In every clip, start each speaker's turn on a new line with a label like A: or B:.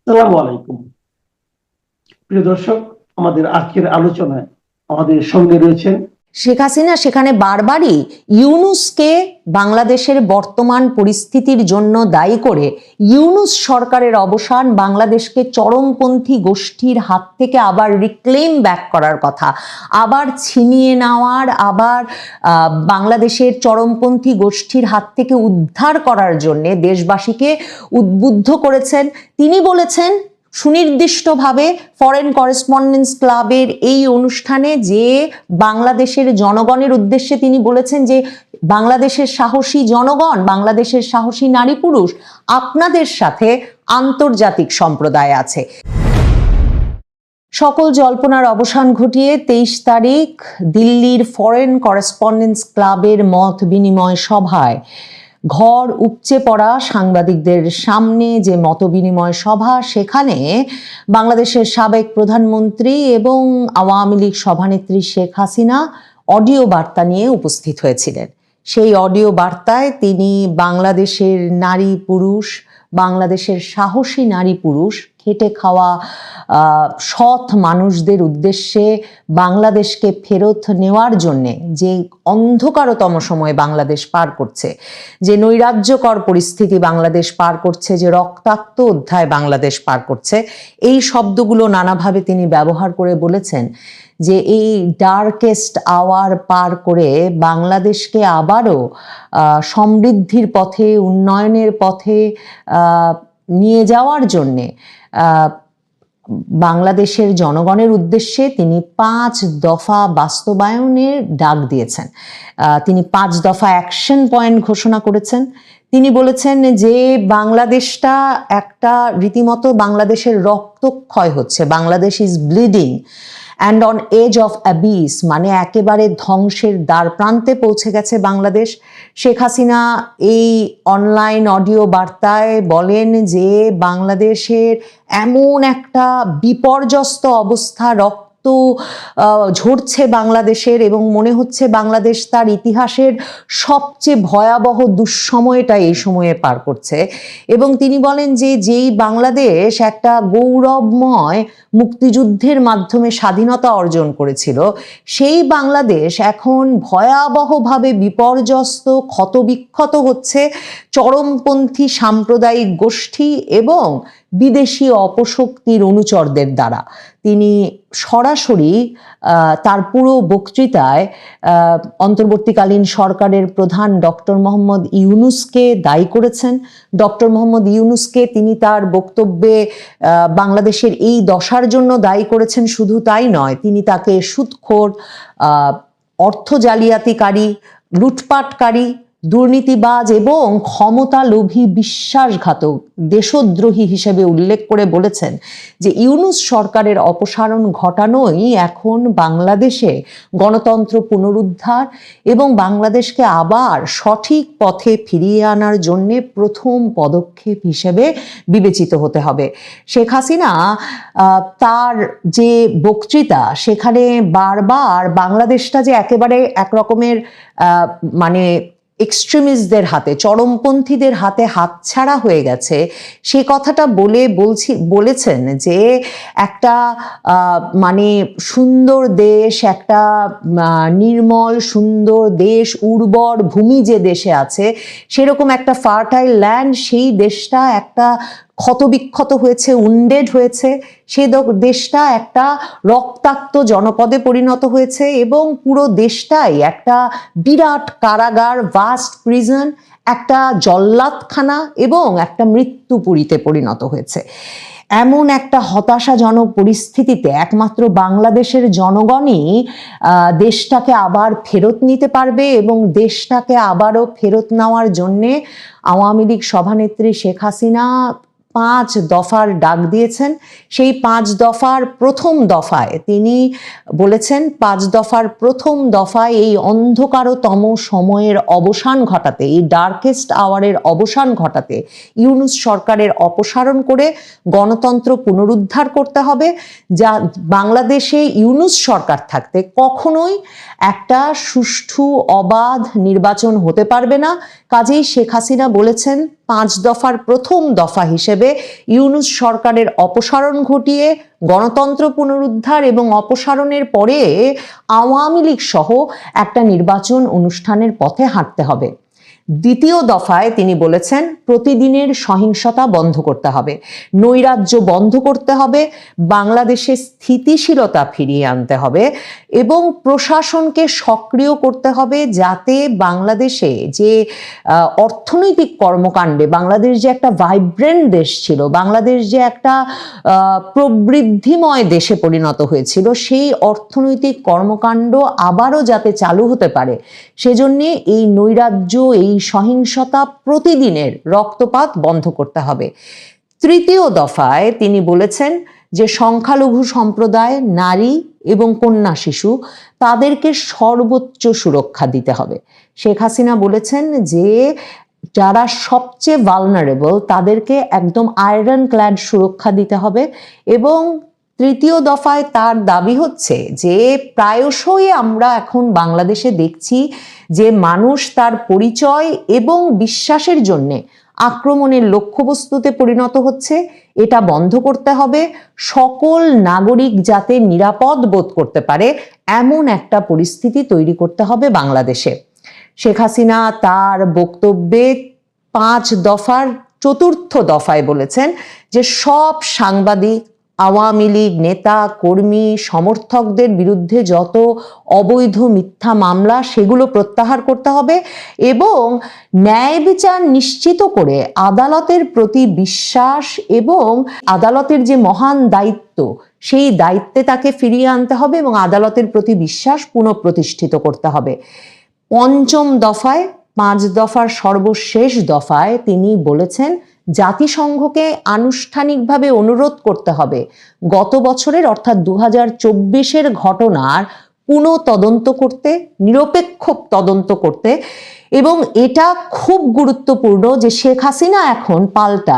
A: আসসালামু আলাইকুম। প্রিয় দর্শক, আমাদের আজকের আলোচনায় আমাদের সঙ্গে রয়েছেন
B: শেখ হাসিনা সেখানে বারবারই ইউনূসকে বাংলাদেশের বর্তমান পরিস্থিতির জন্য দায়ী করে ইউনূস সরকারের অবসান, বাংলাদেশকে চরমপন্থী গোষ্ঠীর হাত থেকে আবার রিক্লেম ব্যাক করার কথা, আবার ছিনিয়ে নেওয়ার, আবার বাংলাদেশের চরমপন্থী গোষ্ঠীর হাত থেকে উদ্ধার করার জন্য দেশবাসীকে উদ্বুদ্ধ করেছেন। তিনি বলেছেন সুনির্দিষ্টভাবে ফরেন করেসপন্ডেন্স ক্লাবের এই অনুষ্ঠানে যে বাংলাদেশের জনগণের উদ্দেশ্যে তিনি বলেছেন যে বাংলাদেশের সাহসী জনগণ, বাংলাদেশের সাহসী নারী পুরুষ, আপনাদের সাথে আন্তর্জাতিক সম্প্রদায় আছে। সকল জল্পনার অবসান ঘটিয়ে 23 তারিখ দিল্লির ফরেন করেসপন্ডেন্স ক্লাবের মত বিনিময় সভায় ঘর উপচে পড়া সাংবাদিকদের সামনে যে মতবিনিময় সভা, সেখানে বাংলাদেশের সাবেক প্রধানমন্ত্রী এবং আওয়ামী লীগ সভানেত্রী শেখ হাসিনা অডিও বার্তা নিয়ে উপস্থিত হয়েছিলেন। সেই অডিও বার্তায় তিনি বাংলাদেশের নারী পুরুষ, বাংলাদেশের সাহসী নারী পুরুষ, খেটে খাওয়া সৎ মানুষদের উদ্দেশ্যে বাংলাদেশকে ফেরত নেওয়ার জন্যে যে অন্ধকারতম সময় বাংলাদেশ পার করছে, যে নৈরাজ্যকর পরিস্থিতি বাংলাদেশ পার করছে, যে রক্তাক্ত অধ্যায় বাংলাদেশ পার করছে, এই শব্দগুলো নানাভাবে তিনি ব্যবহার করে বলেছেন যে এই ডার্কেস্ট আওয়ার পার করে বাংলাদেশকে আবারও সমৃদ্ধির পথে, উন্নয়নের পথে নিয়ে যাওয়ার জন্যে বাংলাদেশের জনগণের উদ্দেশ্যে তিনি 5 দফা বাস্তবায়নের ডাক দিয়েছেন। তিনি 5 দফা অ্যাকশন পয়েন্ট ঘোষণা করেছেন। তিনি বলেছেন যে বাংলাদেশটা একটা রীতিমতো বাংলাদেশের রক্তক্ষয় হচ্ছে, Bangladesh is bleeding and on edge of abyss, মানে একেবারে ধ্বংসের দ্বার প্রান্তে পৌঁছে গেছে বাংলাদেশ। শেখ হাসিনা এই অনলাইন অডিও বার্তায় বলেন যে বাংলাদেশের এমন একটা বিপর্যস্ত অবস্থা, রক্ত ঝরছে বাংলাদেশের, এবং মনে হচ্ছে বাংলাদেশ তার ইতিহাসের সবচেয়ে ভয়াবহ দুঃসময়টা এই সময়ে পার করছে। এবং তিনি বলেন যে যেই বাংলাদেশ একটা গৌরবময় মুক্তিযুদ্ধের মাধ্যমে স্বাধীনতা অর্জন করেছিল, সেই বাংলাদেশ এখন ভয়াবহভাবে বিপর্যস্ত, ক্ষতবিক্ষত হচ্ছে চরমপন্থী সাম্প্রদায়িক গোষ্ঠী এবং বিদেশি অপশক্তির অনুচরদের দ্বারা। তিনি সরাসরি তার পুরো বক্তৃতায় অন্তর্বর্তীকালীন সরকারের প্রধান ডক্টর মোহাম্মদ ইউনূসকে দায়ী করেছেন। ডক্টর মোহাম্মদ ইউনূসকে তিনি তার বক্তব্যে বাংলাদেশের এই দশার জন্য দায়ী করেছেন। শুধু তাই নয়, তিনি তাকে সুদখোর, অর্থ জালিয়াতিকারী, লুটপাটকারী, দুর্নীতিবাজ এবং ক্ষমতালোভী, বিশ্বাসঘাতক, দেশদ্রোহী হিসেবে উল্লেখ করে বলেছেন যে ইউনূস সরকারের অপসারণ ঘটানোই এখন বাংলাদেশে গণতন্ত্র পুনরুদ্ধার এবং বাংলাদেশকে আবার সঠিক পথে ফিরিয়ে আনার জন্যে প্রথম পদক্ষেপ হিসেবে বিবেচিত হতে হবে। শেখ হাসিনা তার যে বক্তৃতা, সেখানে বারবার বাংলাদেশটা যে একেবারে একরকমের মানে এক্সট্রিমিস্টদের হাতে, চরমপন্থীদের হাতে হাতছাড়া হয়ে গেছে, সে কথাটা বলেছেন যে একটা মানে সুন্দর দেশ, একটা নির্মল সুন্দর দেশ, উর্বর ভূমি যে দেশে আছে, সেরকম একটা ফার্টাইল ল্যান্ড, সেই দেশটা একটা ক্ষতবিক্ষত হয়েছে, উন্ডেড হয়েছে। সে দেশটা একটা রক্তাক্ত জনপদে পরিণত হয়েছে এবং পুরো দেশটাই একটা বিরাট কারাগার, ভাস্ট প্রিজন, একটা জল্লাদখানা এবং একটা মৃত্যুপুরীতে পরিণত হয়েছে। এমন একটা হতাশাজনক পরিস্থিতিতে একমাত্র বাংলাদেশের জনগণই দেশটাকে আবার ফেরত নিতে পারবে এবং দেশটাকে আবারও ফেরত নেওয়ার জন্যে আওয়ামী লীগ সভানেত্রী শেখ হাসিনা 5 দফার ডাক দিয়েছেন। সেই 5 দফার প্রথম দফায় তিনি বলেছেন, 5 দফার প্রথম দফায় এই অন্ধকারতম সময়ের অবসান ঘটাতে, এই ডার্কেস্ট আওয়ারের অবসান ঘটাতে ইউনূস সরকারের অপসারণ করে গণতন্ত্র পুনরুদ্ধার করতে হবে। যা বাংলাদেশে ইউনূস সরকার থাকতে কখনোই একটা সুষ্ঠু অবাধ নির্বাচন হতে পারবে না। কাজেই শেখ হাসিনা বলেছেন 5 দফার প্রথম দফা হিসেবে ইউনূস সরকারের অপসারণ ঘটিয়ে গণতন্ত্র পুনরুদ্ধার এবং অপসারণের পরে আওয়ামী লীগ সহ একটা নির্বাচন অনুষ্ঠানের পথে হাঁটতে হবে। দ্বিতীয় দফায় তিনি বলেছেন প্রতিদিনের সহিংসতা বন্ধ করতে হবে, নৈরাজ্য বন্ধ করতে হবে, বাংলাদেশে স্থিতিশীলতা ফিরিয়ে আনতে হবে এবং প্রশাসনকে সক্রিয় করতে হবে, যাতে বাংলাদেশে যে অর্থনৈতিক কর্মকাণ্ডে বাংলাদেশ যে একটা ভাইব্রেন্ট দেশ ছিল, বাংলাদেশ যে একটা প্রবৃদ্ধিময় দেশে পরিণত হয়েছিল, সেই অর্থনৈতিক কর্মকাণ্ড আবারও যাতে চালু হতে পারে সেজন্যে এই নৈরাজ্য, এই সহিংসতা, প্রতিদিনের রক্তপাত বন্ধ করতে হবে। তৃতীয় দফায় তিনি বলেছেন যে সংখ্যালঘু সম্প্রদায়, নারী এবং কন্যা শিশু তাদেরকে সর্বোচ্চ সুরক্ষা দিতে হবে। শেখ হাসিনা বলেছেন যে যারা সবচেয়ে ভালনারেবল তাদেরকে একদম আয়রন ক্ল্যাড সুরক্ষা দিতে হবে। এবং তৃতীয় দফায় তার দাবি হচ্ছে যে প্রায়শই আমরা এখন বাংলাদেশে দেখছি যে মানুষ তার পরিচয় এবং বিশ্বাসের জন্যে আক্রমণের লক্ষ্যবস্তুতে পরিণত হচ্ছে। এটা বন্ধ করতে হবে। সকল নাগরিক যাতে নিরাপদ বোধ করতে পারে এমন একটা পরিস্থিতি তৈরি করতে হবে বাংলাদেশে। শেখ হাসিনা তার বক্তব্যে 5 দফার চতুর্থ দফায় বলেছেন যে সব সাংবাদিক, আওয়ামী লীগ নেতা, কর্মী, সমর্থকদের বিরুদ্ধে যত অবৈধ মিথ্যা মামলা সেগুলো প্রত্যাহার করতে হবে এবং ন্যায় বিচার নিশ্চিত করে আদালতের প্রতি বিশ্বাস এবং আদালতের যে মহান দায়িত্ব সেই দায়িত্বে তাকে ফিরিয়ে আনতে হবে এবং আদালতের প্রতি বিশ্বাস পুনঃপ্রতিষ্ঠিত করতে হবে। পঞ্চম দফায়, 5 দফার সর্বশেষ দফায় তিনি বলেছেন জাতিসংঘকে আনুষ্ঠানিকভাবে অনুরোধ করতে হবে গত বছরের অর্থাৎ 2024-এর ঘটনার পুনঃ তদন্ত করতে, নিরপেক্ষ তদন্ত করতে। এবং এটা খুব গুরুত্বপূর্ণ যে শেখ হাসিনা এখন পাল্টা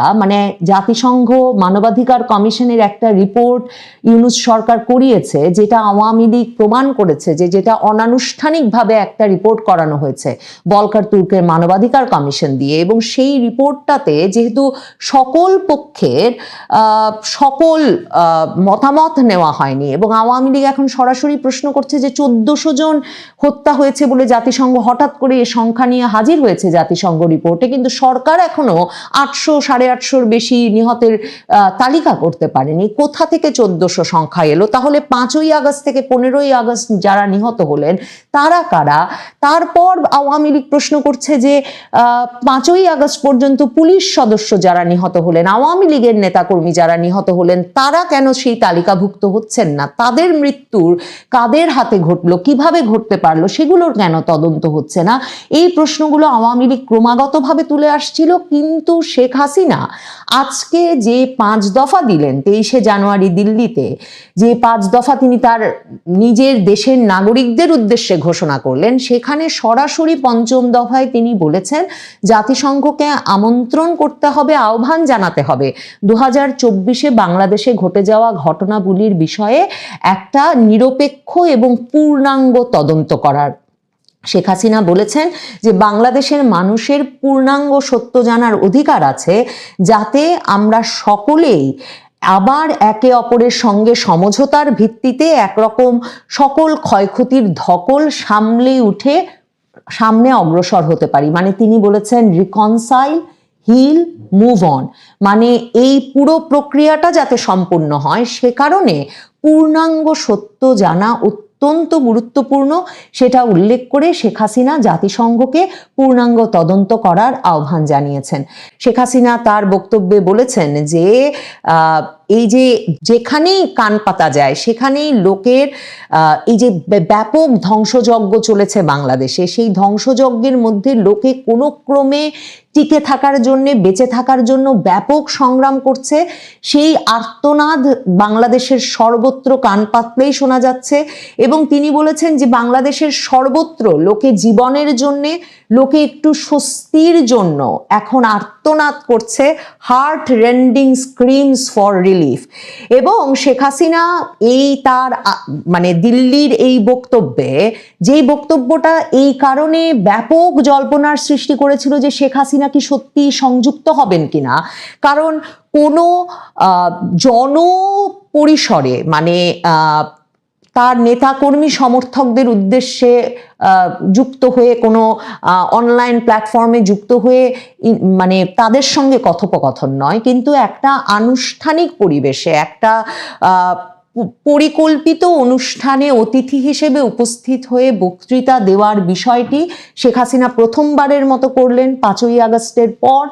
B: জাতিসংঘ মানবাধিকার কমিশনের একটা রিপোর্ট ইউনূস সরকার করিয়েছে, যেটা আওয়ামী লীগ প্রমাণ করেছে যে যেটা অনানুষ্ঠানিকভাবে একটা রিপোর্ট করানো হয়েছে ভলকার তুর্কের মানবাধিকার কমিশন দিয়ে। এবং সেই রিপোর্টটাতে যেহেতু সকল পক্ষের সকল মতামত নেওয়া হয়নি এবং আওয়ামী লীগ এখন সরাসরি প্রশ্ন করছে যে 1400 জন হত্যা হয়েছে বলে জাতিসংঘ হঠাৎ করে এ সংখ্যা নিয়ে হাজির হয়েছে জাতিসংঘ রিপোর্টে, কিন্তু সরকার এখনো 800, 850-র বেশি নিহতের তালিকা করতে পারেনি। কোথা থেকে 1400 সংখ্যা এলো? তাহলে 5ই আগস্ট থেকে 15ই আগস্ট যারা নিহত হলেন তারা কারা? তারপর আওয়ামী লীগ প্রশ্ন করছে যে 5ই আগস্ট পর্যন্ত পুলিশ সদস্য যারা নিহত হলেন, আওয়ামী লীগের নেতাকর্মী যারা নিহত হলেন, তারা কেন সেই তালিকাভুক্ত হচ্ছেন না? তাদের মৃত্যুর কাদের হাতে ঘটলো, কিভাবে ঘটতে পারলো, সেগুলোর কেন তদন্ত হচ্ছে না? এই প্রশ্নগুলো আওয়ামী লীগ ক্রমাগতভাবে তুলে আসছিল। কিন্তু শেখ হাসিনা আজকে যে 5 দফা দিলেন 23শে জানুয়ারি দিল্লিতে, যে 5 দফা তিনি তার নিজের দেশের নাগরিকদের উদ্দেশ্যে ঘোষণা করলেন, সেখানে সরাসরি 5ম দফায় তিনি বলেছেন জাতিসংঘকে আমন্ত্রণ করতে হবে, আহ্বান জানাতে হবে 2024-এ বাংলাদেশে ঘটে যাওয়া ঘটনাগুলির বিষয়ে একটা নিরপেক্ষ এবং পূর্ণাঙ্গ তদন্ত করার। শেখ হাসিনা বলেছেন যে বাংলাদেশের মানুষের পূর্ণাঙ্গ সত্য জানার অধিকার আছে, যাতে আমরা সকলেই আবার একে অপরের সঙ্গে সমঝোতার ভিত্তিতে একরকম সকল ক্ষয়ক্ষতির ধকল সামলে উঠে সামনে অগ্রসর হতে পারি। তিনি বলেছেন রিকনসাইল, হিল, মুভ অন, এই পুরো প্রক্রিয়াটা যাতে সম্পূর্ণ হয় সে কারণে পূর্ণাঙ্গ সত্য জানা অত্যন্ত গুরুত্বপূর্ণ, সেটা উল্লেখ করে শেখ হাসিনা জাতিসংঘকে পূর্ণাঙ্গ তদন্ত করার আহ্বান জানিয়েছেন। শেখ হাসিনা তার বক্তব্যে বলেছেন যে এই যে যেখানেই কান পাতা যায় সেখানেই লোকের এই যে ব্যাপক ধ্বংসযজ্ঞ চলেছে বাংলাদেশে, সেই ধ্বংসযজ্ঞের মধ্যে লোকে কোনো ক্রমে টিকে থাকার জন্য, বেঁচে থাকার জন্য ব্যাপক সংগ্রাম করছে। সেই আর্তনাদ বাংলাদেশের সর্বত্র কান পাতলেই শোনা যাচ্ছে। এবং তিনি বলেছেন যে বাংলাদেশের সর্বত্র লোকে জীবনের জন্যে, লোকে একটু স্বস্তির জন্য এখন আর্তনাদ করছে, heart rending screams for relief. এবং শেখ হাসিনা এই তার দিল্লির এই বক্তব্যে, যেই বক্তব্যটা এই কারণে ব্যাপক জল্পনার সৃষ্টি করেছিল যে শেখ হাসিনা হাসিনা কি সত্যি সংযুক্ত হবেন কিনা, কারণ কোনো জনপরিসরে মানে তার নেতাকর্মী সমর্থকদের উদ্দেশ্যে যুক্ত হয়ে কোনো অনলাইন প্ল্যাটফর্মে যুক্ত হয়ে মানে তাদের সঙ্গে কথোপকথন নয়, কিন্তু একটা আনুষ্ঠানিক পরিবেশে একটা পরিকল্পিত অনুষ্ঠানে অতিথি হিসেবে উপস্থিত হয়ে বক্তৃতা দেওয়ার বিষয়টি শেখ হাসিনা প্রথমবারের মতো করলেন। 5ই আগস্টের পর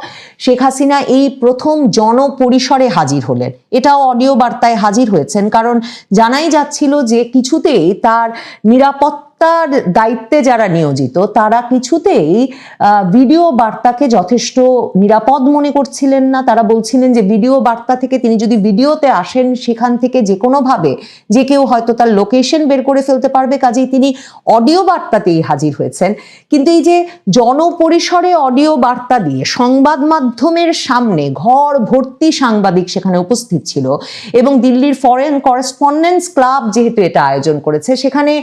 B: শেখ হাসিনা এই প্রথম জনপরিসরে হাজির হলেন। এটাও অডিও বার্তায় হাজির হয়েছেন, কারণ জানাই যাচ্ছিল যে কিছুতেই তার নিরাপত্তার দায়িত্বে যারা নিয়োজিত তারা কিছুতেই ভিডিও বার্তাকে যথেষ্ট নিরাপদ মনে করছিলেন না। তারা বলছিলেন যে ভিডিও বার্তা থেকে তিনি যদি ভিডিওতে আসেন সেখান থেকে যে কোনোভাবে যে কেউ হয়তো তার লোকেশন বের করে ফেলতে পারবে, কাজেই তিনি অডিও বার্তাতেই হাজির হয়েছেন। কিন্তু এই যে জনপরিসরে অডিও বার্তা দিয়ে সংবাদ মাধ্যমের সামনে ঘর ভর্তি সাংবাদিক সেখানে উপস্থিত ছিল, এবং দিল্লির ফরেন করেসপন্ডেন্স ক্লাব যেহেতু এটা আয়োজন করেছে, সেখানে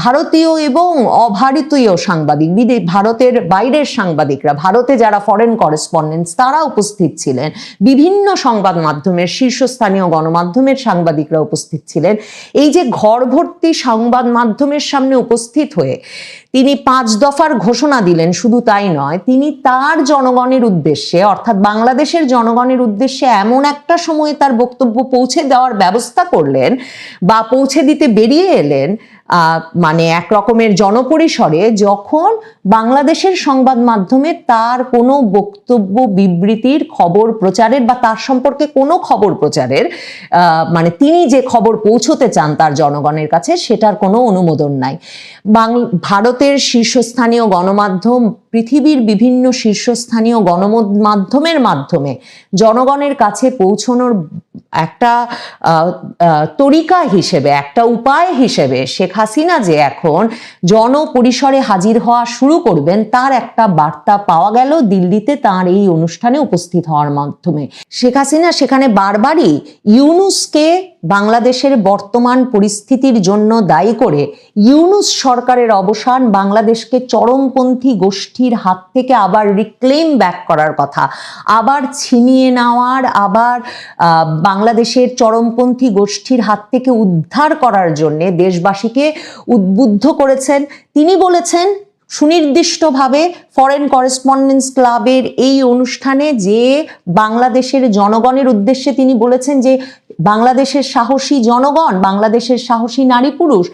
B: ভারতীয় এবং অভারতীয় সাংবাদিক, ভারতের বাইরের সাংবাদিকরা, ভারতে যারা ফরেন করেসপন্ডেন্স তারা উপস্থিত ছিলেন, বিভিন্ন সংবাদ মাধ্যমের শীর্ষস্থানীয় গণমাধ্যমের সাংবাদিকরা উপস্থিত ছিলেন। এই যে ঘর ভর্তি সংবাদ মাধ্যমের সামনে উপস্থিত হয়ে তিনি 5 দফার ঘোষণা দিলেন, শুধু তাই নয়, তিনি তার জনগণের উদ্দেশ্যে অর্থাৎ বাংলাদেশের জনগণের উদ্দেশ্যে এমন একটা সময়ে তার বক্তব্য পৌঁছে দেওয়ার ব্যবস্থা করলেন বা পৌঁছে দিতে বেরিয়ে এলেন মানে এক রকমের জনপরিসরে, যখন বাংলাদেশের সংবাদ মাধ্যমে তার কোনো বক্তব্য বিবৃতির খবর প্রচারের বা তার সম্পর্কে কোনো খবর প্রচারের মানে তিনি যে খবর পৌঁছতে চান তার জনগণের কাছে সেটার কোনো অনুমোদন নাই। ভারতের শীর্ষস্থানীয় গণমাধ্যম, পৃথিবীর বিভিন্ন শীর্ষস্থানীয় গণমাধ্যমের মাধ্যমে জনগণের কাছে পৌঁছানোর একটা তরিকা হিসেবে, একটা উপায় হিসেবে শেখ হাসিনা যে এখন জনপরিসরে হাজির হওয়া শুরু করবেন তার একটা বার্তা পাওয়া গেল দিল্লিতে তার এই অনুষ্ঠানে উপস্থিত হওয়ার মাধ্যমে। শেখ হাসিনা সেখানে বারবারই ইউনূসকে বাংলাদেশের বর্তমান পরিস্থিতির জন্য দায়ী করে ইউনূস সরকারের অবসান, বাংলাদেশকে চরমপন্থী গোষ্ঠীর হাত থেকে আবার রিক্লেম ব্যাক করার কথা, আবার ছিনিয়ে নেওয়ার, আবার বাংলাদেশের চরমপন্থী গোষ্ঠীর হাত থেকে উদ্ধার করার জন্য দেশবাসীকে উদ্বুদ্ধ করেছেন। তিনি বলেছেন সুনির্দিষ্টভাবে ফরেন করেসপন্ডেন্স ক্লাবের এই অনুষ্ঠানে যে বাংলাদেশের জনগণের উদ্দেশ্যে তিনি বলেছেন যে বাংলাদেশের সাহসী জনগণ, বাংলাদেশের সাহসী নারী পুরুষ,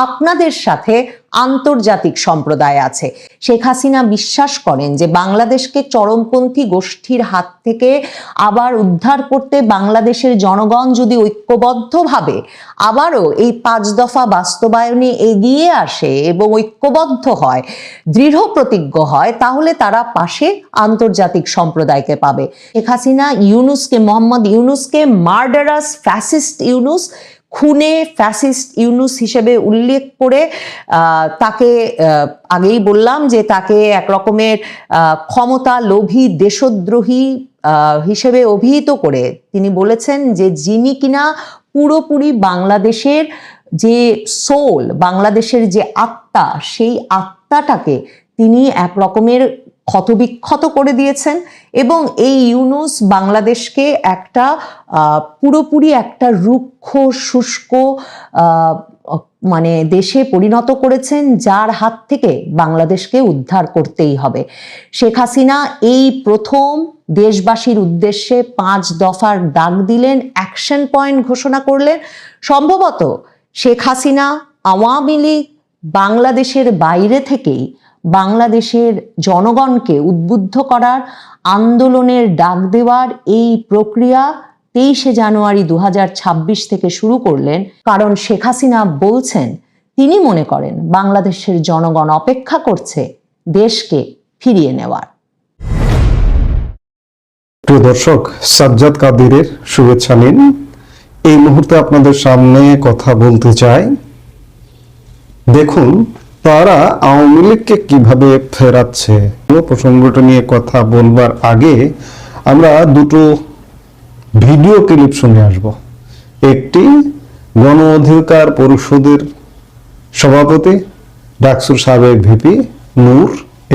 B: আপনাদের সাথে আন্তর্জাতিক সম্প্রদায় আছে। শেখ হাসিনা বিশ্বাস করেন যে বাংলাদেশকে চরমপন্থী গোষ্ঠীর হাত থেকে আবার উদ্ধার করতে বাংলাদেশের জনগণ যদি ঐক্যবদ্ধভাবে আবারও এই 5 দফা বাস্তবায়নে এগিয়ে আসে এবং ঐক্যবদ্ধ হয়, দৃঢ় প্রতিজ্ঞ হয়, তাহলে তারা পাশে আন্তর্জাতিক সম্প্রদায়কে পাবে। শেখ হাসিনা ইউনূসকে, মোহাম্মদ ইউনূসকে মার্ডারাস ফ্যাসিস্ট ইউনূস, খুনে ফ্যাসিস্ট ইউনূস হিসেবে উল্লেখ করে তাকে আগেই বললাম যে তাকে এক রকমের ক্ষমতা লোভী দেশদ্রোহী হিসেবে অভিহিত করে তিনি বলেছেন যে যিনি কিনা পুরোপুরি বাংলাদেশের যে সোল, বাংলাদেশের যে আত্মা, সেই আত্মাটাকে তিনি এক রকমের ক্ষতবিক্ষত করে দিয়েছেন, এবং এই ইউনূস বাংলাদেশকে একটা পুরোপুরি একটা রুক্ষ শুষ্ক মানে দেশে পরিণত করেছেন, যার হাত থেকে বাংলাদেশকে উদ্ধার করতেই হবে। শেখ হাসিনা এই প্রথম দেশবাসীর উদ্দেশ্যে 5 দফার ডাক দিলেন, অ্যাকশন পয়েন্ট ঘোষণা করলেন। সম্ভবত শেখ হাসিনা আওয়ামী লীগ বাংলাদেশের বাইরে থেকেই বাংলাদেশের জনগণকে উদ্বুদ্ধ করার, আন্দোলনের ডাক দেওয়ার এই প্রক্রিয়া 23শে জানুয়ারি 2026 থেকে শুরু করলেন। কারণ শেখ হাসিনা বলছেন তিনি মনে করেন বাংলাদেশের জনগণ অপেক্ষা করছে দেশকে ফিরিয়ে নেওয়ার।
C: প্রিয় দর্শক, সাজ্জাদ কাদিরের শুভেচ্ছা নিন। এই মুহূর্তে আপনাদের সামনে কথা বলতে চাই। দেখুন তারা আওয়ামী লীগকে কিভাবে ফেরাচ্ছে। প্রসঙ্গটা নিয়ে কথা বলবার আগে আমরা দুটো ভিডিও ক্লিপ শুনে আসব। একটি গণ অধিকার পরিষদের সভাপতি ডাকসুর সাবেক ভিপি নূর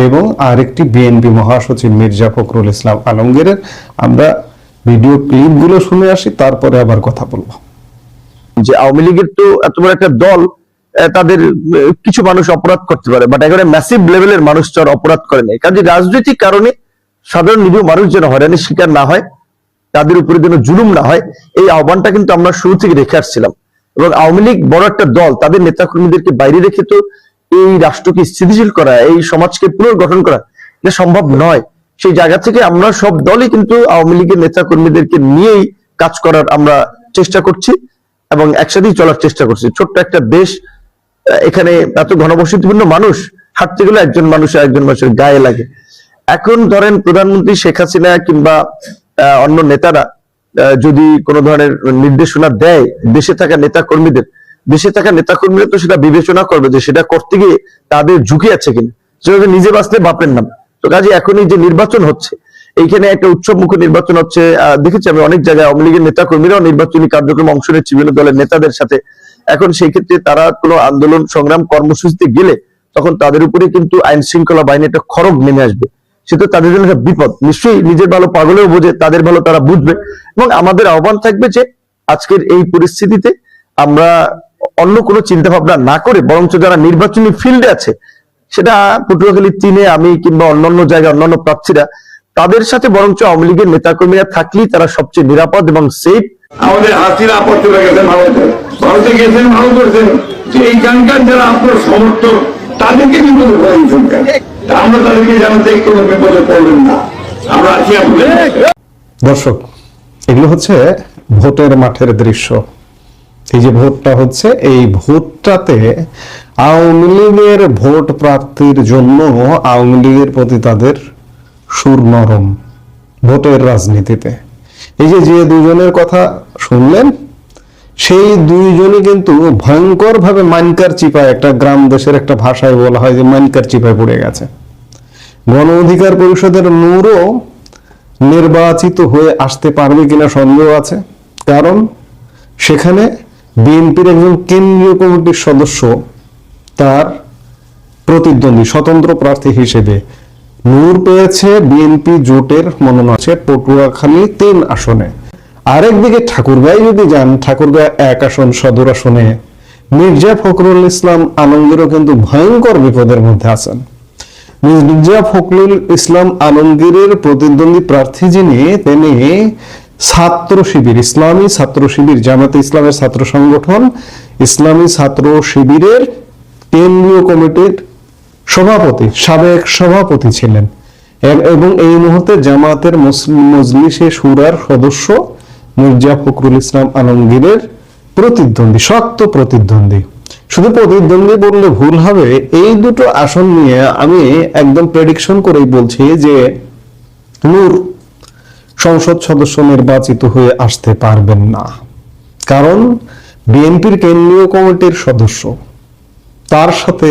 C: এবং আরেকটি বিএনপি মহাসচিব মির্জা ফখরুল ইসলাম আলমগীরের। আমরা ভিডিও ক্লিপগুলো শুনে আসি, তারপরে আবার কথা বলবো।
D: যে আওয়ামী লীগের তো এত বড় একটা দল, তাদের কিছু মানুষ অপরাধ করতে পারে, বাট একেবারে ম্যাসিভ লেভেলের মানুষ তো আর অপরাধ করে নাই। কাজে রাজনৈতিক কারণে সাধারণ নিরীহ মানুষ যেন হয়রানির শিকার না হয়, তাদের উপরে যেন জুলুম না হয়, এই আহ্বানটা কিন্তু আমরা শুরু থেকে রেখে আসছিলাম। এবং আওয়ামী লীগ বড় একটা দল, তাদের নেতাকর্মীদেরকে বাইরে রেখে তো এই রাষ্ট্রকে স্থিতিশীল করা, এই সমাজকে পুনর্গঠন করা এটা সম্ভব নয়। সেই জায়গা থেকে আমরা সব দলই কিন্তু আওয়ামী লীগের নেতাকর্মীদেরকে নিয়েই কাজ করার আমরা চেষ্টা করছি এবং একসাথেই চলার চেষ্টা করছি। ছোট্ট একটা দেশ, এখানে এত ঘনবসতিপূর্ণ মানুষ, হাঁটতে গেলে একজন মানুষের গায়ে লাগে। এখন ধরেন প্রধানমন্ত্রী শেখ হাসিনা কিংবা অন্য নেতারা যদি কোনো ধরনের নির্দেশনা দেয় দেশে থাকা নেতাকর্মীরা তো সেটা বিবেচনা করবে যে সেটা করতে গিয়ে তাদের ঝুঁকি আছে কিনা, সেটা নিজে বাঁচলে বাপের নাম। তো কাজে এখন এই যে নির্বাচন হচ্ছে, এইখানে একটা উৎসবমুখী নির্বাচন হচ্ছে। দেখেছি আমি অনেক জায়গায় আওয়ামী লীগের নেতাকর্মীরাও নির্বাচনী কার্যক্রমে অংশ নিচ্ছে বিভিন্ন দলের নেতাদের সাথে। এখন সেই ক্ষেত্রে তারা কোনো আন্দোলন সংগ্রাম কর্মসূচিতে গেলে তখন তাদের উপরে কিন্তু আইন শৃঙ্খলা বাহিনী একটা খড়গ নেমে আসবে, সেটা তাদের জন্য একটা বিপদ। নিশ্চয়ই নিজের ভালো পাগলেও বোঝে, তাদের ভালো তারা বুঝবে। এবং আমাদের আহ্বান থাকবে যে আজকের এই পরিস্থিতিতে আমরা অন্য কোনো চিন্তা ভাবনা না করে বরঞ্চ যারা নির্বাচনী ফিল্ডে আছে, সেটা পটুয়াখালী 3-এ আমি কিংবা অন্যান্য জায়গায় অন্যান্য প্রার্থীরা, তাদের সাথে বরঞ্চ আওয়ামী লীগের নেতাকর্মীরা থাকলেই তারা সবচেয়ে নিরাপদ এবং সেফ।
E: আমাদের হাসিনা আপদ চলে গেছেন ভারতে গেছেন, ভালো করেছেন যে এইখানকার যারা আপনার সমর্থক তাদেরকে বিপদে পড়েন শুনবেন, আমরা তাদেরকে জানাতে কোনো বিপদে পড়বেন না, আমরা আছি আপনাদের।
C: দর্শক, এগুলো হচ্ছে ভোটের মাঠের দৃশ্য। এই যে ভোটটা হচ্ছে, এই ভোটটাতে আওয়ামী লীগের ভোট প্রার্থীর জন্য আওয়ামী লীগের প্রতি তাদের সুর নরম ভোটের রাজনীতিতে। এই যে দুজনের কথা শুনলেন, সেই দুইজনই কিন্তু ভয়ঙ্কর ভাবে মাইনকার চিপায়, একটা গ্রাম দেশের একটা ভাষায় বলা হয় যে মাইনকার চিপায় পড়ে গেছে। গণ অধিকার পরিষদের নূরও নির্বাচিত হয়ে আসতে পারবে কিনা সন্দেহ আছে, কারণ সেখানে বিএনপির একজন কেন্দ্রীয় কমিটির সদস্য তার প্রতিদ্বন্দ্বী স্বতন্ত্র প্রার্থী হিসেবে নূর পেয়েছে বিএনপি জোটের মনোনয়ন আছে পটুয়াখালী 3 আসনে। আরেকদিকে ঠাকুরগাঁয় যদি যান, ঠাকুরগাঁ 1 আসন সদর আসনে মির্জা ফখরুল ইসলাম আলমগীরও কিন্তু ভয়ঙ্কর বিপদের মধ্যে আছেন। মির্জা ফখরুল ইসলাম আলমগীরের প্রতিদ্বন্দ্বী প্রার্থী যিনি, তিনি ছাত্র শিবির, ইসলামী ছাত্র শিবির, জামাতে ইসলামের ছাত্র সংগঠন ইসলামী ছাত্র শিবিরের কেন্দ্রীয় কমিটির সভাপতি, সাবেক সভাপতি ছিলেন এবং এই মুহূর্তে জামাতের মজলিসে শুরার সদস্য মির্জা ফখরুল ইসলাম আলমগীরের প্রতিদ্বন্দ্বী, শক্ত প্রতিদ্বন্দ্বী। শুধু প্রতিদ্বন্দ্বী বললে ভুল হবে, এই দুটো আসন নিয়ে আমি একদম প্রেডিকশন করেই বলছি যে নূর সংসদ সদস্য নির্বাচিত হয়ে আসতে পারবেন না, কারণ বিএনপির কেন্দ্রীয় কমিটির সদস্য, তার সাথে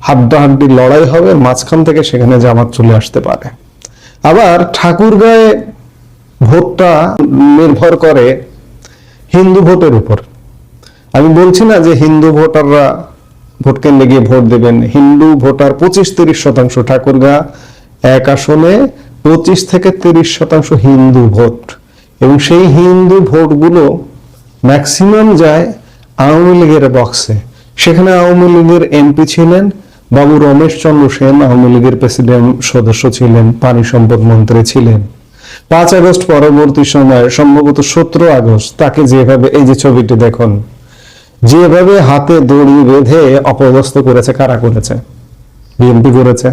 C: হাড্ডাহাড্ডি লড়াই হবে, মাঝখান থেকে সেখানে জামাত চলে আসতে পারে। আবার ঠাকুরগাঁয়ে ভোটটা নির্ভর করে হিন্দু ভোটের উপর। আমি বলছি না যে হিন্দু ভোটাররা ভোট কেন্দ্রে গিয়ে ভোট দেবেন, হিন্দু ভোটার 25-30% ঠাকুরগাঁ 1 আসনে 25 থেকে 30% হিন্দু ভোট, এবং সেই হিন্দু ভোটগুলো ম্যাক্সিমাম যায় আওয়ামী লীগের বক্সে। সেখানে আওয়ামী লীগের এমপি ছিলেন বাবু রমেশ চন্দ্র সেন, আওয়ামী লীগের প্রেসিডেন্ট সদস্য ছিলেন, পানি সম্পদ মন্ত্রী ছিলেন। 5 আগস্ট পরবর্তী সময়, সম্ভবত 17 আগস্ট, তাকে যেভাবে, এই যে ছবিটি দেখুন, যেভাবে হাতে দড়ি বেঁধে অপদস্থ করেছে, কারা করেছে? বিএনপি করেছে।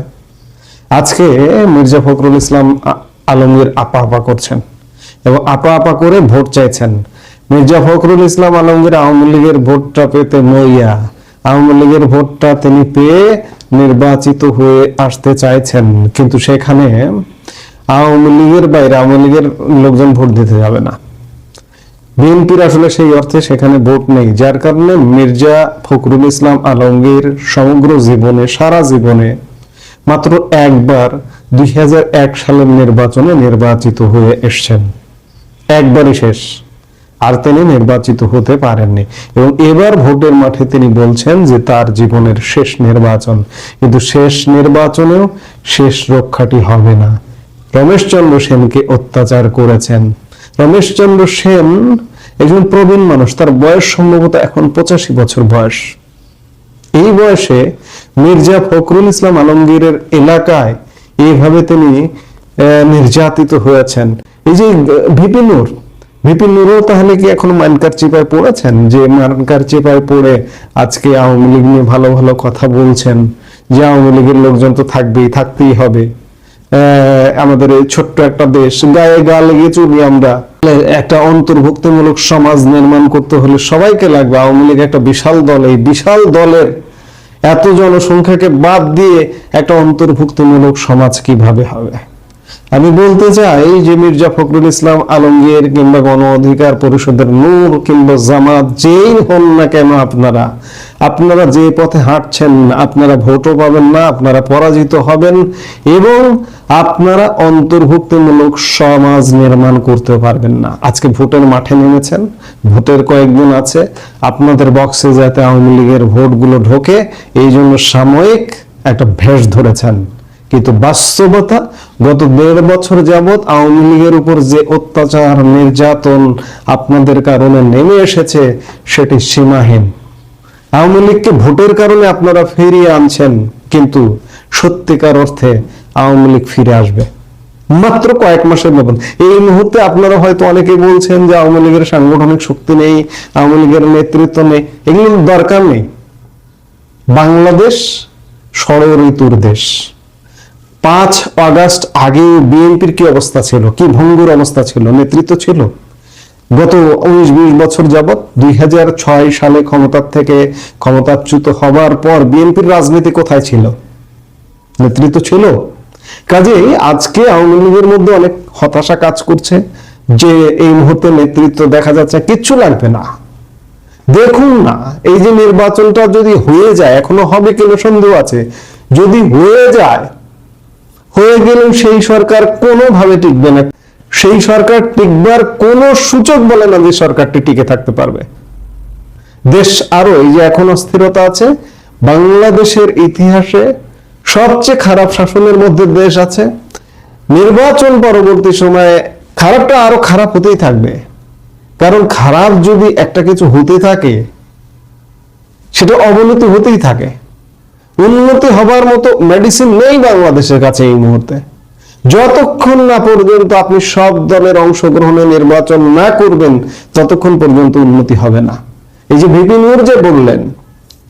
C: আজকে মির্জা ফখরুল ইসলাম আলমগীর আপা আপা করছেন এবং আপা আপা করে ভোট চাইছেন। মির্জা ফখরুল ইসলাম আলমগীর আওয়ামী লীগের ভোটটা পেতে মরিয়া, আওয়ামী লীগের ভোটটা তিনি পেয়ে নির্বাচিত হয়ে আসতে চাইছেন, কিন্তু সেখানে আওয়ামী লীগের বাইরে আওয়ামী লীগের লোকজন ভোট দিতে যাবে না। বিএনপির আসলে সেই অর্থে সেখানে ভোট নেই, যার কারণে মির্জা ফখরুল ইসলাম আলমগীর সমগ্র জীবনে, সারা জীবনে মাত্র একবার 2001 সালের নির্বাচনে নির্বাচিত হয়ে এসছেন, একবারই শেষ। আর তিনি নির্বাচিত হতে পারেননি, এবং এবার ভোটের মাঠে তিনি বলছেন যে তার জীবনের শেষ নির্বাচন, কিন্তু শেষ নির্বাচনেও শেষ রক্ষাটি হবে না। রমেশচন্দ্র সেনকে অত্যাচার করেছেন। রমেশচন্দ্র সেন একজন প্রবীণ মানুষ, তার বয়স সম্ভবত এখন 85 বছর বয়স। এই বয়সে মির্জা ফখরুল ইসলাম আলমগীরের এলাকায় এইভাবে তিনি নির্যাতিত হয়েছেন। এই যে ভিপি নূরও তাহলে কি এখন মানকার চিপায় পড়েছেন, যে মানকার চিপায় পড়ে আজকে আওয়ামী লীগ নিয়ে ভালো ভালো কথা বলছেন, যে আওয়ামী লীগের লোকজন তো থাকতেই হবে, আমাদের এই ছোট্ট একটা দেশ, গায়ে গা লেগে চলি আমরা, একটা অন্তর্ভুক্তিমূলক সমাজ নির্মাণ করতে হলে সবাইকে লাগবে। আওয়ামী লীগ একটা বিশাল দল, এই বিশাল দলের এত জনসংখ্যাকে বাদ দিয়ে একটা অন্তর্ভুক্তিমূলক সমাজ কিভাবে হবে? আমি বলতে চাই যে মির্জা ফখরুল ইসলাম আলমগীর কিংবা গণ অধিকার পরিষদের নূর কিংবা জামাত, যেই হন না কেন, আপনারা যে পথে হাঁটছেন, আপনারা ভোটও পাবেন না, আপনারা পরাজিত হবেন, এবং আপনারা অন্তর্ভুক্তিমূলক সমাজ নির্মাণ করতে পারবেন না। আজকে ভোটের মাঠে নেমেছেন, ভোটের কয়েকদিন আছে, আপনাদের বক্সে যাতে আওয়ামী লীগের ভোটগুলো ঢোকে এই জন্য সাময়িক একটা ভেষ ধরেছেন, কিন্তু বাস্তবতা গত 1.5 বছর যাবৎ আওয়ামী লীগের উপর যে অত্যাচার নির্যাতন আপনাদের কারণে নেমে এসেছে সেটি সীমাহীন। আওয়ামী লীগকে ভোটের কারণে আপনারা ফিরিয়ে আনছেন, কিন্তু সত্যিকার অর্থে আওয়ামী লীগ ফিরে আসবে মাত্র কয়েক মাসের মতন। এই মুহূর্তে আপনারা হয়তো অনেকে বলছেন যে আওয়ামী লীগের সাংগঠনিক শক্তি নেই, আওয়ামী লীগের নেতৃত্ব নেই, এগুলো দরকার নেই। বাংলাদেশ ষড়ঋতুর দেশ। 5 আগস্ট আগে বিএনপির কি অবস্থা ছিল, কি ভঙ্গুর অবস্থা ছিল, নেতৃত্ব ছিল? গত 19-20 বছর যাবৎ 2006 সালে ক্ষমতাচ্যুত হবার পর বিএনপির রাজনীতি কোথায় ছিল? নেতৃত্ব ছিল? কাজেই আজকে আওয়ামী লীগের মধ্যে অনেক হতাশা কাজ করছে যে এই মুহূর্তে নেতৃত্ব দেখা যাচ্ছে কিচ্ছু লাগবে না। দেখুন না, এই যে নির্বাচনটা যদি হয়ে যায়, এখনো হবে কিনা সন্দেহ আছে, যদি হয়ে গেলেও সেই সরকার কোনোভাবে টিকবে না। সেই সরকার টিকবার কোনো সূচক বলে না যে সরকারটি টিকে থাকতে পারবে। দেশ আরো, এই যে এখন অস্থিরতা আছে, বাংলাদেশের ইতিহাসে সবচেয়ে খারাপ শাসনের মধ্যে দেশ আছে। নির্বাচন পরবর্তী সময়ে খারাপটা আরো খারাপ হতেই থাকবে, কারণ খারাপ যদি একটা কিছু হতে থাকে সেটা অবনতি হতেই থাকে। উন্নতি হবার মতো মেডিসিন নেই বাংলাদেশের কাছে এই মুহূর্তে। যতক্ষণ না পর্যন্ত আপনি সব দলের অংশগ্রহণে নির্বাচন না করবেন ততক্ষণ পর্যন্ত উন্নতি হবে না। এই যে ভিপি নূর যে বললেন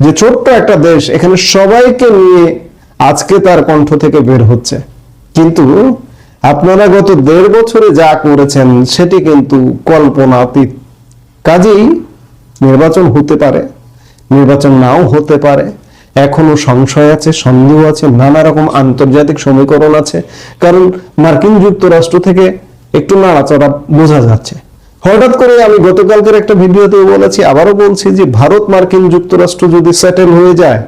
C: যে ছোট্ট একটা দেশ, এখানে সবাইকে নিয়ে আজকে তার কণ্ঠ থেকে বের হচ্ছে, কিন্তু আপনারা গত 1.5 বছরে যা করেছেন সেটি কিন্তু কল্পনাতীত। কাজেই নির্বাচন হতে পারে, নির্বাচন নাও হতে পারে, এখনো সংশয় আছে, সন্দেহ আছে, নানা রকম আন্তর্জাতিক সমীকরণ আছে। কারণ মার্কিন যুক্তরাষ্ট্র থেকে একটু নাড়াচড়া বোঝা যাচ্ছে। হঠাৎ করে আমি গতকালকের একটা ভিডিওতে বলেছি, আবারও বলছি, যে ভারত মার্কিন যুক্তরাষ্ট্র যদি সেটেল হয়ে যায়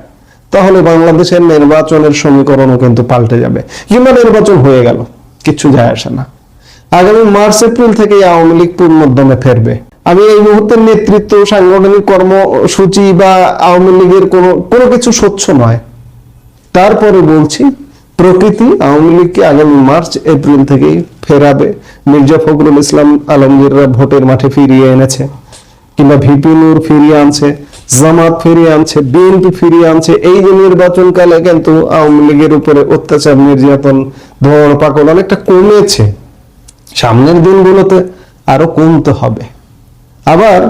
C: তাহলে বাংলাদেশের নির্বাচনের সমীকরণও কিন্তু পাল্টে যাবে, কিংবা নির্বাচন হয়ে গেল, কিচ্ছু যায় আসে না। আগামী মার্চ-এপ্রিল থেকে আওয়ামী লীগ পূর্ণোদ্যমে ফেরবে। আমি এই মুহূর্তে নেতৃত্ব, সাংগঠনিক কর্মসূচি বা আওয়ামী লীগের কোনো কিছু স্বচ্ছ নয়। তারপরে বলছি, প্রকৃতি আওয়ামী লীগকে আগামী মার্চ-এপ্রিল থেকেই ফেরাবে। মির্জা ফখরুল ইসলাম আলমগীররা ভোটের মাঠে ফিরিয়ে এনেছে, কিংবা ভিপি নূর ফিরিয়ে আনছে, জামাত ফিরিয়ে আনছে, বিএনপি ফিরিয়ে আনছে। এই যে নির্বাচনকালে কিন্তু আওয়ামী লীগের উপরে অত্যাচার, নির্যাতন, ধর পাকড় অনেকটা কমেছে। সামনের দিনগুলোতে আরো কমতে হবে। আবার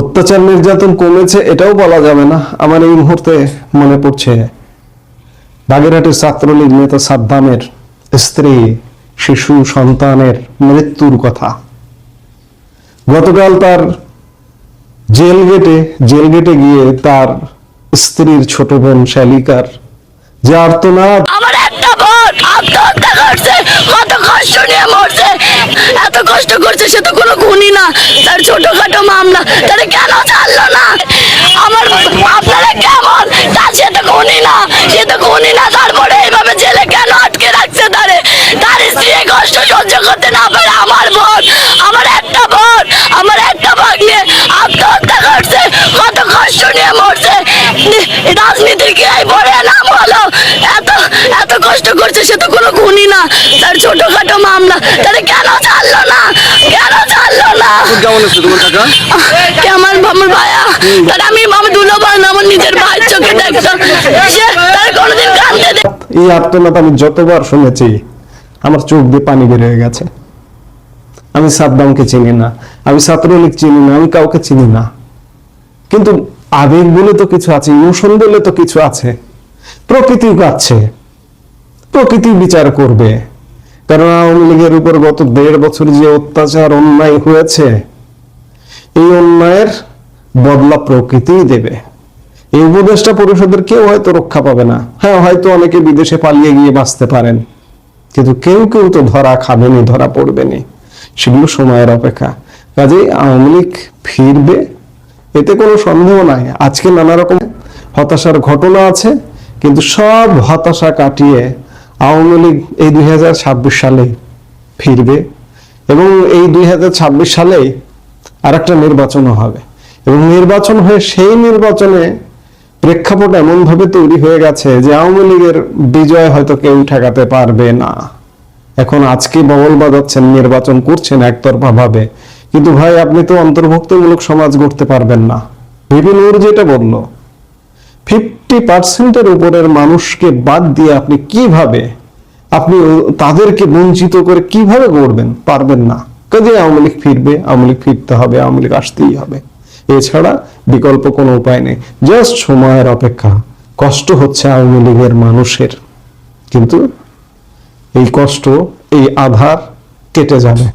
C: অত্যাচার নির্যাতন কমেছে এটাও বলা যাবে না। আমার এই মুহূর্তে মনে পড়ছে বাগেরহাটের ছাত্রলীগ নেতা সাদ্দামের স্ত্রী, শিশু সন্তানের মৃত্যুর কথা। গতকাল তার জেল গেটে গিয়ে তার স্ত্রীর ছোট বোন শালিকার যে আর্তনাদ,
F: আমার একটা বোন আত্মহত্যা করছে, কত কষ্ট নিয়ে মরছে, এত কষ্ট করছে, সে তো কোনো খুনি না, তার ছোটখাটো মামলা, তারা কেন ছাড়লো না? আমার আপনারা কেমন, সে তো খুনি না, তারপরে এইভাবে জেলে কেন আটকে রাখছে তার স্ত্রী কষ্ট সহ্য করতে না পারে? আমার বোন, আমার একটা বোন, এই রাজনীতির কি এই বড় নাম হলো? এত এত কষ্ট করছে, সে তো কোনো খুনি না, তার ছোটখাটো মামলা, তাহলে কেন ছাড়লো না? কেন ছাড়লো না?
D: কেমন আছে তোমার কাকা?
F: আমার আমার ভাইয়া, তার আমি আমার দুলাভাই না, আমার নিজের ভাইয়ের চোখে দেখতো, সে তার কোনোদিন কান্দে দেখ।
C: এই আর্তনাদ আমি যতবার শুনেছি আমার চোখ দিয়ে পানি বের হয়ে গেছে। আমি সাদ্দামকে চিনি না, আমি ছাত্রলীগ চিনি না, আমি কাউকে চিনি না, কিন্তু আবেগ বলে তো কিছু আছে, ইমোশন বলে তো কিছু আছে। প্রকৃতি কাচ্ছে, প্রকৃতি বিচার করবে। কারণ আওয়ামী লীগের উপর গত 1.5 বছর যে অত্যাচার অন্যায় হয়েছে, এই অন্যায়ের বদলা প্রকৃতিই দেবে। এই উপদেষ্টা পরিষদের কেউ হয়তো রক্ষা পাবে না। হ্যাঁ, হয়তো অনেকে বিদেশে পালিয়ে গিয়ে বাঁচতে পারেন, কিন্তু কেউ কেউ তো ধরা খাবেনি, ধরা পড়বেনি। সেগুলো সময়ের অপেক্ষা। কাজেই আওয়ামী লীগ ফিরবে, এতে কোনো সন্দেহ নাই। আজকে নানা রকম হতাশার ঘটনা আছে, কিন্তু সব হতাশা কাটিয়ে আওয়ামী লীগ এই 2026 সালে ফিরবে, এবং এই 2026 সালে আরেকটা নির্বাচনও হবে, এবং নির্বাচন হয়ে সেই নির্বাচনে প্রেক্ষাপট এমন ভাবে তৈরি হয়ে গেছে যে আওয়ামী লীগের বিজয় হয়তো কেউ ঠেকাতে পারবে না। এখন আজকে বগল বাজাচ্ছেন, নির্বাচন করছেন একতরফা ভাবে, কিন্তু ভাই আপনি তো অন্তর্ভুক্তিমূলক সমাজ গড়তে পারবেন না। ভিপি নূর যেটা বললো, 50% উপরের মানুষকে বাদ দিয়ে আপনি কিভাবে, আপনি তাদেরকে বঞ্চিত করে কিভাবে গড়বেন? পারবেন না। কাজে আওয়ামী লীগ ফিরবে, আওয়ামী লীগ ফিরতে হবে, আওয়ামী লীগ আসতেই হবে, এছাড়া বিকল্প কোনো উপায় নেই। জাস্ট সময়ের অপেক্ষা। কষ্ট হচ্ছে আওয়ামী লীগের মানুষের, কিন্তু এই কষ্ট, এই আধার কেটে যাবে।